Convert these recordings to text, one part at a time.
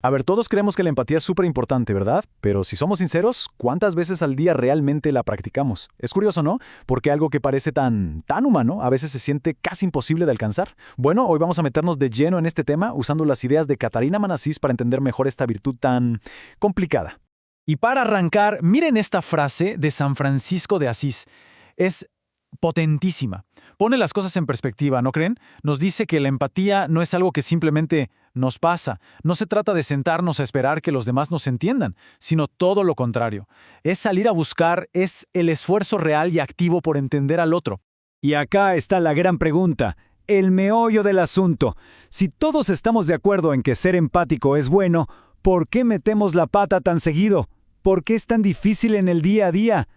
A ver, todos creemos que la empatía es súper importante, ¿verdad? Pero si somos sinceros, ¿cuántas veces al día realmente la practicamos? Es curioso, ¿no? Porque algo que parece tan humano a veces se siente casi imposible de alcanzar. Bueno, hoy vamos a meternos de lleno en este tema usando las ideas de Catarina Manassís para entender mejor esta virtud tan complicada. Y para arrancar, miren esta frase de San Francisco de Asís. Es potentísima. Pone las cosas en perspectiva, ¿no creen? Nos dice que la empatía no es algo que simplemente nos pasa. No se trata de sentarnos a esperar que los demás nos entiendan, sino todo lo contrario. Es salir a buscar, es el esfuerzo real y activo por entender al otro. Y acá está la gran pregunta, el meollo del asunto. Si todos estamos de acuerdo en que ser empático es bueno, ¿por qué metemos la pata tan seguido? ¿Por qué es tan difícil en el día a día?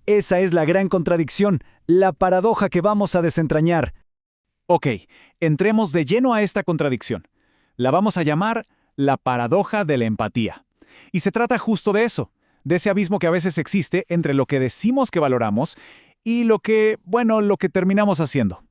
Esa es la gran contradicción, la paradoja que vamos a desentrañar. Ok, entremos de lleno a esta contradicción. La vamos a llamar la paradoja de la empatía. Y se trata justo de eso, de ese abismo que a veces existe entre lo que decimos que valoramos y lo que terminamos haciendo.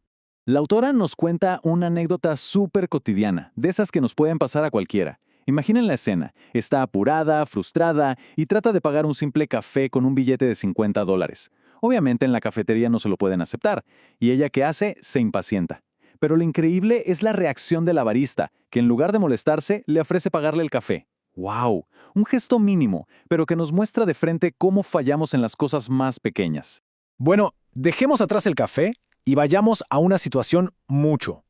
La autora nos cuenta una anécdota súper cotidiana, de esas que nos pueden pasar a cualquiera. Imaginen la escena. Está apurada, frustrada y trata de pagar un simple café con un billete de $50. Obviamente en la cafetería no se lo pueden aceptar, y ella ¿qué hace? Se impacienta. Pero lo increíble es la reacción de la barista, que en lugar de molestarse, le ofrece pagarle el café. ¡Wow! Un gesto mínimo, pero que nos muestra de frente cómo fallamos en las cosas más pequeñas. Bueno, dejemos atrás el café y vayamos a una situación mucho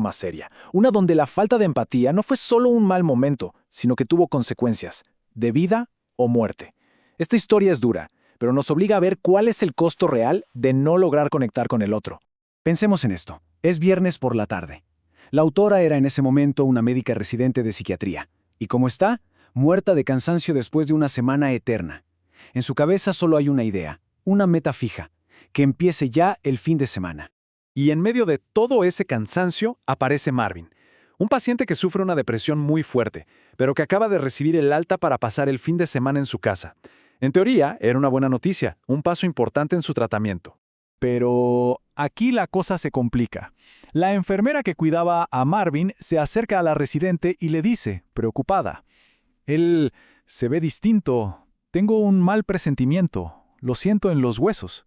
más seria. Una donde la falta de empatía no fue solo un mal momento, sino que tuvo consecuencias, de vida o muerte. Esta historia es dura, pero nos obliga a ver cuál es el costo real de no lograr conectar con el otro. Pensemos en esto. Es viernes por la tarde. La autora era en ese momento una médica residente de psiquiatría. ¿Y cómo está? Muerta de cansancio después de una semana eterna. En su cabeza solo hay una idea, una meta fija, que empiece ya el fin de semana. Y en medio de todo ese cansancio aparece Marvin, un paciente que sufre una depresión muy fuerte, pero que acaba de recibir el alta para pasar el fin de semana en su casa. En teoría, era una buena noticia, un paso importante en su tratamiento. Pero aquí la cosa se complica. La enfermera que cuidaba a Marvin se acerca a la residente y le dice, preocupada: «Él se ve distinto. Tengo un mal presentimiento. Lo siento en los huesos».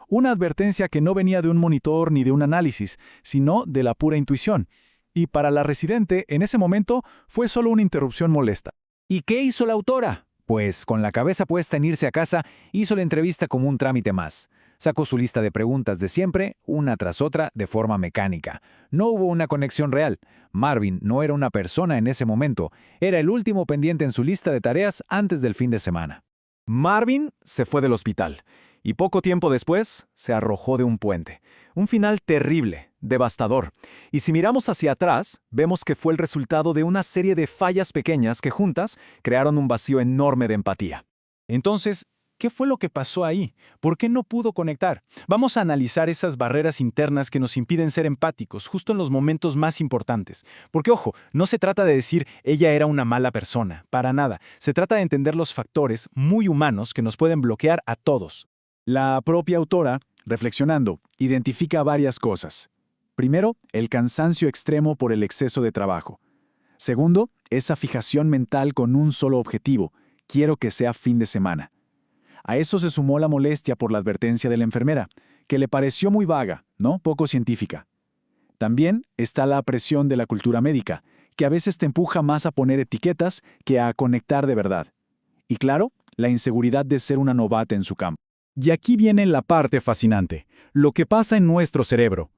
Una advertencia que no venía de un monitor ni de un análisis, sino de la pura intuición. Y para la residente, en ese momento, fue solo una interrupción molesta. ¿Y qué hizo la autora? Pues, con la cabeza puesta en irse a casa, hizo la entrevista como un trámite más. Sacó su lista de preguntas de siempre, una tras otra, de forma mecánica. No hubo una conexión real. Marvin no era una persona en ese momento. Era el último pendiente en su lista de tareas antes del fin de semana. Marvin se fue del hospital. Y poco tiempo después, se arrojó de un puente. Un final terrible, devastador. Y si miramos hacia atrás, vemos que fue el resultado de una serie de fallas pequeñas que juntas crearon un vacío enorme de empatía. Entonces, ¿qué fue lo que pasó ahí? ¿Por qué no pudo conectar? Vamos a analizar esas barreras internas que nos impiden ser empáticos justo en los momentos más importantes. Porque, ojo, no se trata de decir ella era una mala persona, para nada. Se trata de entender los factores muy humanos que nos pueden bloquear a todos. La propia autora, reflexionando, identifica varias cosas. Primero, el cansancio extremo por el exceso de trabajo. Segundo, esa fijación mental con un solo objetivo: quiero que sea fin de semana. A eso se sumó la molestia por la advertencia de la enfermera, que le pareció muy vaga, ¿no? Poco científica. También está la presión de la cultura médica, que a veces te empuja más a poner etiquetas que a conectar de verdad. Y claro, la inseguridad de ser una novata en su campo. Y aquí viene la parte fascinante, lo que pasa en nuestro cerebro.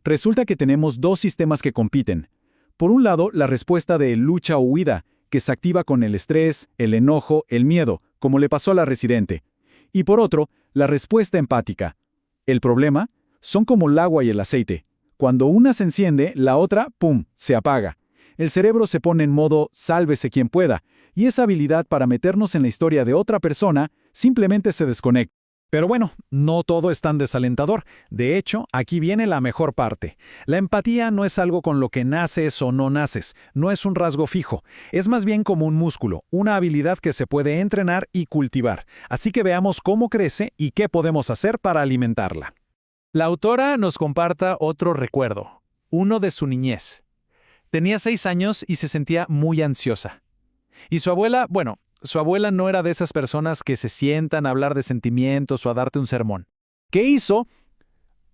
Resulta que tenemos dos sistemas que compiten. Por un lado, la respuesta de lucha o huida, que se activa con el estrés, el enojo, el miedo, como le pasó a la residente. Y por otro, la respuesta empática. El problema son como el agua y el aceite. Cuando una se enciende, la otra, ¡pum!, se apaga. El cerebro se pone en modo sálvese quien pueda, y esa habilidad para meternos en la historia de otra persona simplemente se desconecta. Pero bueno, no todo es tan desalentador. De hecho, aquí viene la mejor parte. La empatía no es algo con lo que naces o no naces, no es un rasgo fijo. Es más bien como un músculo, una habilidad que se puede entrenar y cultivar. Así que veamos cómo crece y qué podemos hacer para alimentarla. La autora nos comparta otro recuerdo, uno de su niñez. Tenía 6 años y se sentía muy ansiosa. Y su abuela, bueno, su abuela no era de esas personas que se sientan a hablar de sentimientos o a darte un sermón. ¿Qué hizo?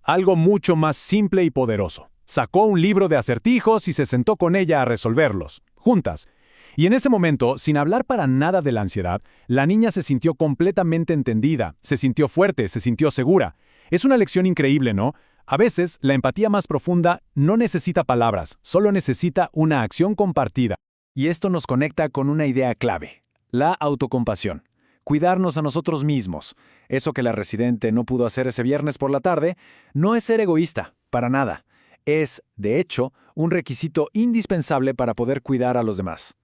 Algo mucho más simple y poderoso. Sacó un libro de acertijos y se sentó con ella a resolverlos, juntas. Y en ese momento, sin hablar para nada de la ansiedad, la niña se sintió completamente entendida, se sintió fuerte, se sintió segura. Es una lección increíble, ¿no? A veces, la empatía más profunda no necesita palabras, solo necesita una acción compartida. Y esto nos conecta con una idea clave, la autocompasión. Cuidarnos a nosotros mismos. Eso que la residente no pudo hacer ese viernes por la tarde, no es ser egoísta, para nada. Es, de hecho, un requisito indispensable para poder cuidar a los demás.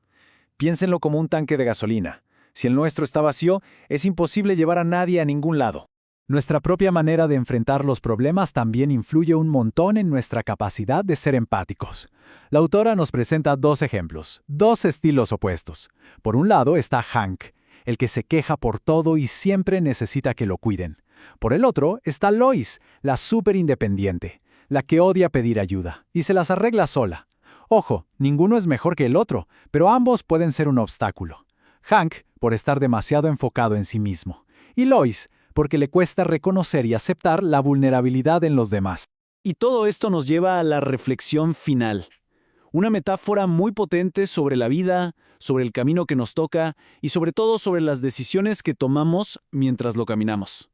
Piénsenlo como un tanque de gasolina. Si el nuestro está vacío, es imposible llevar a nadie a ningún lado. Nuestra propia manera de enfrentar los problemas también influye un montón en nuestra capacidad de ser empáticos. La autora nos presenta dos ejemplos, dos estilos opuestos. Por un lado está Hank, el que se queja por todo y siempre necesita que lo cuiden. Por el otro está Lois, la súper independiente, la que odia pedir ayuda y se las arregla sola. Ojo, ninguno es mejor que el otro, pero ambos pueden ser un obstáculo. Hank, por estar demasiado enfocado en sí mismo, y Lois, porque le cuesta reconocer y aceptar la vulnerabilidad en los demás. Y todo esto nos lleva a la reflexión final. Una metáfora muy potente sobre la vida, sobre el camino que nos toca y sobre todo sobre las decisiones que tomamos mientras lo caminamos.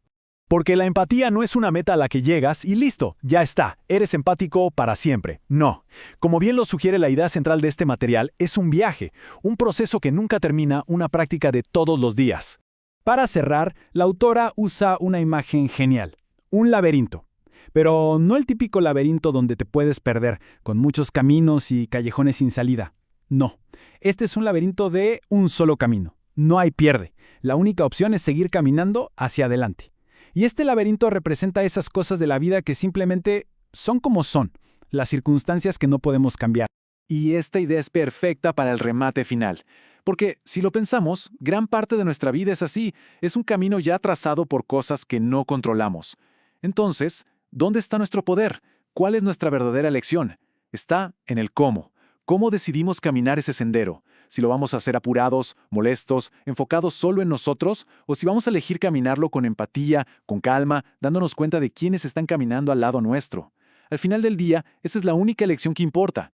Porque la empatía no es una meta a la que llegas y listo, ya está, eres empático para siempre. No. Como bien lo sugiere la idea central de este material, es un viaje, un proceso que nunca termina, una práctica de todos los días. Para cerrar, la autora usa una imagen genial, un laberinto. Pero no el típico laberinto donde te puedes perder, con muchos caminos y callejones sin salida. No, este es un laberinto de un solo camino. No hay pierde. La única opción es seguir caminando hacia adelante. Y este laberinto representa esas cosas de la vida que simplemente son como son, las circunstancias que no podemos cambiar. Y esta idea es perfecta para el remate final. Porque, si lo pensamos, gran parte de nuestra vida es así, es un camino ya trazado por cosas que no controlamos. Entonces, ¿dónde está nuestro poder? ¿Cuál es nuestra verdadera elección? Está en el cómo. ¿Cómo decidimos caminar ese sendero? Si lo vamos a hacer apurados, molestos, enfocados solo en nosotros, o si vamos a elegir caminarlo con empatía, con calma, dándonos cuenta de quiénes están caminando al lado nuestro. Al final del día, esa es la única elección que importa.